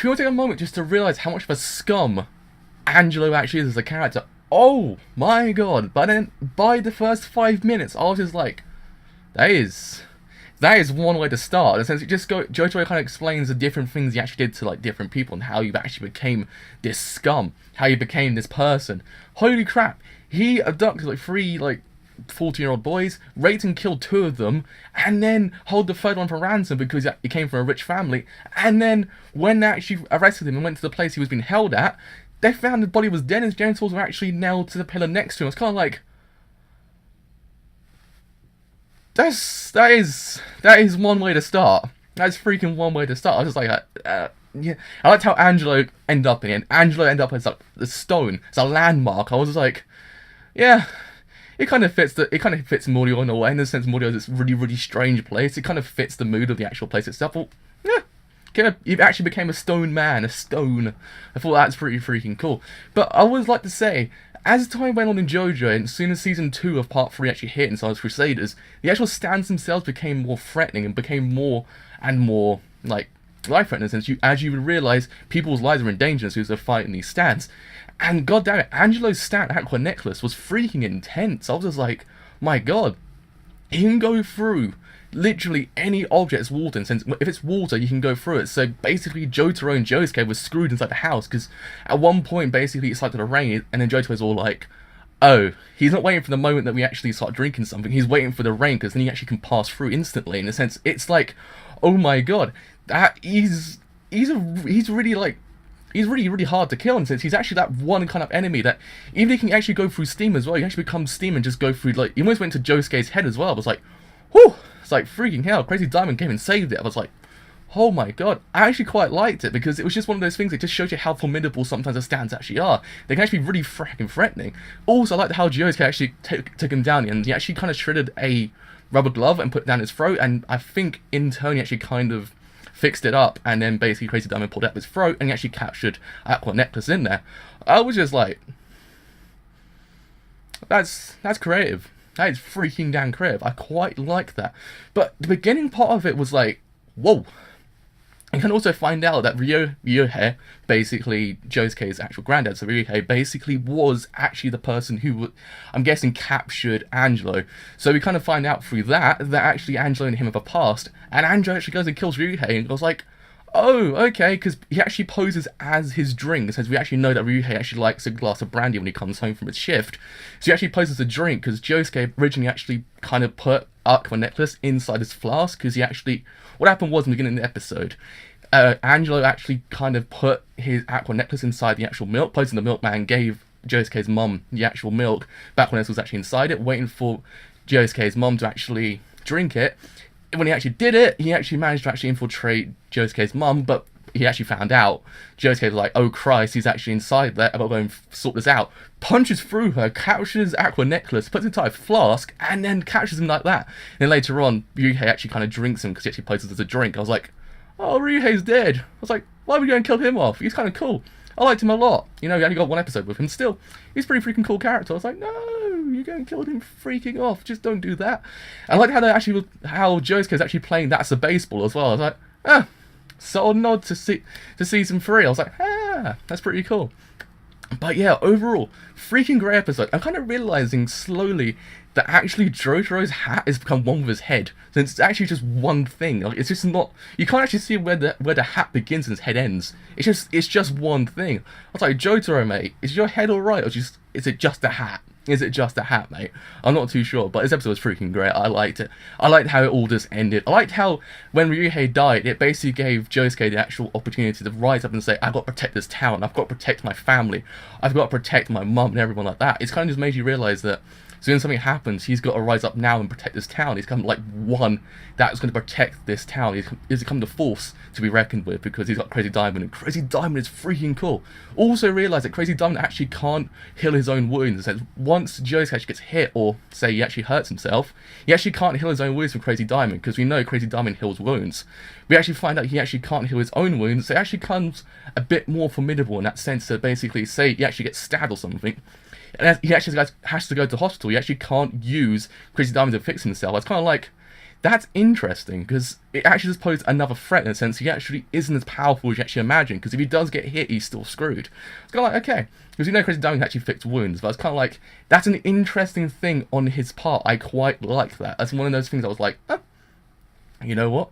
if you want to take a moment just to realise how much of a scum Angelo actually is as a character, oh my god. But then, by the first 5 minutes, I was just like, that is one way to start. In a sense, JoJo kind of explains the different things he actually did to like different people and how you actually became this scum, how you became this person. Holy crap, he abducted like 3 like 14-year-old boys, raped and killed 2 of them, and then held the 3rd one for ransom because he came from a rich family. And then when they actually arrested him and went to the place he was being held at, they found the body was dead and his genitals were actually nailed to the pillar next to him. It's kind of like, that is one way to start. That's freaking one way to start. I was just like, yeah. I liked how Angelo ended up in it. Angelo ended up as like the stone. It's a landmark. I was just like, yeah. It kind of fits Morio in a way, in the sense Morio is this really, really strange place. It kind of fits the mood of the actual place itself. Well, yeah, you actually became a stone man, a stone. I thought that's pretty freaking cool. But I always like to say, as time went on in JoJo, and as soon as Season 2 of Part 3 actually hit in Stardust Crusaders, the actual stands themselves became more threatening and became more and more, like, life-threatening, since as you would realise, people's lives are in danger as they're fighting these stands. And goddamn it, Angelo's stand Aqua Necklace was freaking intense. I was just like, my god, he can go through literally any object that's water, since if it's water, you can go through it. So basically, Jotaro and Josuke was screwed inside the house, because at one point, basically, it started to rain, and then Jotaro's all like, oh, he's not waiting for the moment that we actually start drinking something, he's waiting for the rain, because then he actually can pass through instantly. In a sense, it's like, oh my god, that he's really, really hard to kill, in a sense. He's actually that one kind of enemy that, even if he can actually go through steam as well, he can actually become steam and just go through, like, he almost went to Josuke's head as well. I was like, whew, it's like, freaking hell, Crazy Diamond came and saved it. I was like, oh my god, I actually quite liked it, because it was just one of those things that just shows you how formidable sometimes the stands actually are. They can actually be really freaking threatening. Also, I liked how Josuke actually took him down, and he actually kind of shredded a rubber glove and put it down his throat, and I think in turn he actually kind of fixed it up, and then basically Crazy Diamond pulled out his throat and he actually captured Aqua Necklace in there. I was just like, that's creative. That is freaking damn creative. I quite like that. But the beginning part of it was like, whoa. You can also find out that Ryuhei, basically Josuke's actual granddad, so Ryuhei basically was actually the person who, I'm guessing, captured Angelo. So we kind of find out through that actually Angelo and him have a past, and Angelo actually goes and kills Ryuhei, and I was like, oh, okay, because he actually poses as his drink, since we actually know that Ryuhei actually likes a glass of brandy when he comes home from his shift. So he actually poses a drink, because Josuke originally actually kind of put Aqua Necklace inside his flask, because he actually, what happened was in the beginning of the episode, Angelo actually kind of put his Aqua Necklace inside the actual milk, posing the milkman gave Josuke's mum the actual milk, but Aqua Necklace was actually inside it, waiting for Josuke's mum to actually drink it. When he actually did it, he actually managed to actually infiltrate Josuke's mum, but he actually found out. Josuke was like, oh Christ, he's actually inside there, I've got to go and sort this out. Punches through her, captures Aqua Necklace, puts it inside a flask, and then captures him like that. And then later on, Ryuhei actually kind of drinks him, because he actually poses as a drink. I was like, oh, Ryuhei's dead. I was like, why are we going to kill him off? He's kind of cool. I liked him a lot. You know, we only got 1 episode with him. Still, he's a pretty freaking cool character. I was like, no, you're going to kill him freaking off. Just don't do that. I liked how Josuke's actually playing That's a Baseball as well. I was like, subtle nod to season 3. I was like, that's pretty cool. But yeah, overall, freaking great episode. I'm kind of realizing slowly that actually Jotaro's hat has become one with his head. So it's actually just one thing. Like, it's just not, you can't actually see where the hat begins and his head ends. It's just one thing. I was like, Jotaro, mate, is your head alright, or is it just a hat? Is it just a hat, mate? I'm not too sure, but this episode was freaking great. I liked it. I liked how it all just ended. I liked how, when Ryuhei died, it basically gave Josuke the actual opportunity to rise up and say, I've got to protect this town, I've got to protect my family, I've got to protect my mum and everyone like that. It's kind of just made you realise that, so when something happens, he's got to rise up now and protect this town. He's kind of like one that's going to protect this town. He's become the force to be reckoned with, because he's got Crazy Diamond, and Crazy Diamond is freaking cool. Also realise that Crazy Diamond actually can't heal his own wounds. So once Josuke actually gets hit, or say he actually hurts himself, he actually can't heal his own wounds from Crazy Diamond, because we know Crazy Diamond heals wounds. We actually find out he actually can't heal his own wounds, so it actually becomes a bit more formidable in that sense, to basically say he actually gets stabbed or something, and he actually has to go to hospital. He actually can't use Crazy Diamond to fix himself. It's kind of like, that's interesting, because it actually just poses another threat in a sense. He actually isn't as powerful as you actually imagine, because if he does get hit, he's still screwed. It's kind of like, okay, because you know Crazy Diamond can actually fix wounds, but it's kind of like, that's an interesting thing on his part. I quite like that. That's one of those things I was like, oh, you know what?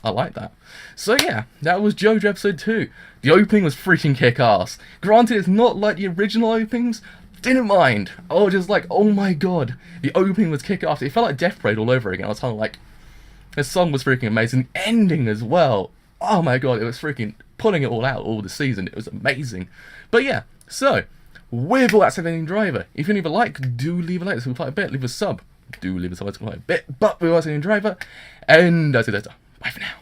I like that. So yeah, that was JoJo episode 2. The opening was freaking kick-ass. Granted, it's not like the original openings. Didn't mind. I was just like, oh my god. The opening was kick-ass. It felt like Death Parade all over again. I was kind of like, the song was freaking amazing. The ending as well. Oh my god, it was freaking pulling it all out all the season. It was amazing. But yeah, so, with all that said, Driver, if you leave a like, do leave a like. This will be quite a bit. Leave a sub. Do leave a sub. It's quite a bit. But with all that said, Driver, and that's it. Bye for now.